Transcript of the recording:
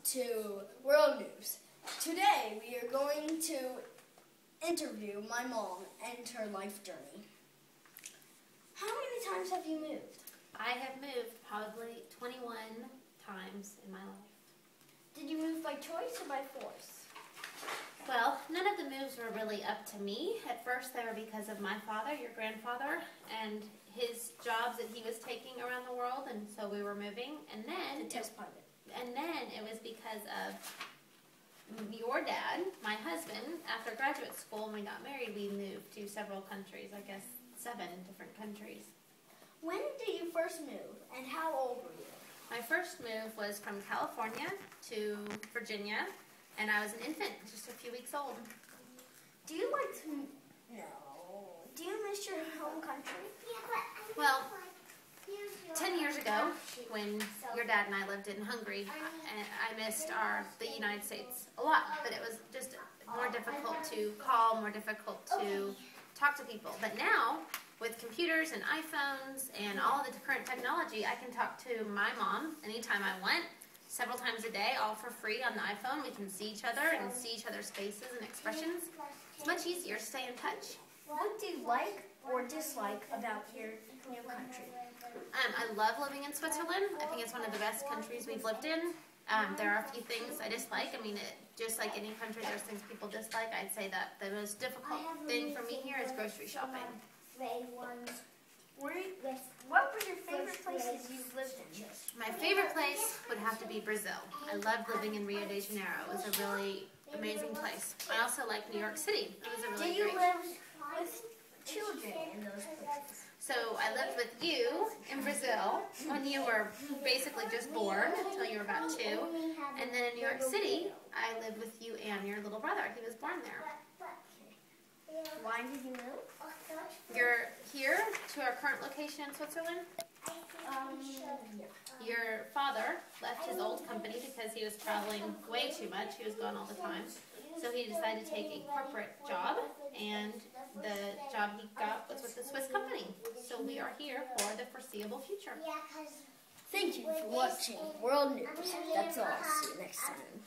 to World News. Today we are going to interview my mom and her life journey. How many times have you moved? I have moved probably 21 times in my life. Did you move by choice or by force? Well, none of the moves were really up to me. At first they were because of my father, your grandfather, and his jobs that he was taking around the world, and so we were moving. And then it was because of your dad, my husband. After graduate school, when we got married, we moved to several countries, I guess 7 different countries. When did you first move, and how old were you? My first move was from California to Virginia, and I was an infant, just a few weeks old. Do you miss your home country? Well, 10 years ago, when your dad and I lived in Hungary, I missed the United States a lot, but it was just more difficult to call, more difficult to talk to people. But now, with computers and iPhones and all of the current technology, I can talk to my mom anytime I want, several times a day, all for free on the iPhone. We can see each other and see each other's faces and expressions. It's much easier to stay in touch. What do you like or dislike about your new country? I love living in Switzerland. I think it's one of the best countries we've lived in. There are a few things I dislike. I mean, just like any country, there's things people dislike. I'd say that the most difficult thing for me here is grocery shopping. What were your favorite places you've lived in? My favorite place would have to be Brazil. I loved living in Rio de Janeiro. It was a really amazing place. I also like New York City. It was a really Do you great... live with children in those places? So I lived with you in Brazil when you were basically just born until you were about 2. And then in New York City, I lived with you and your little brother. He was born there. Why did you move? You're here to our current location in Switzerland? Your father left his old company because he was traveling way too much. He was gone all the time. So he decided to take a corporate job, and the job he got was with the Swiss company. So we are here for the foreseeable future. Thank you for watching World News. That's all. See you next time.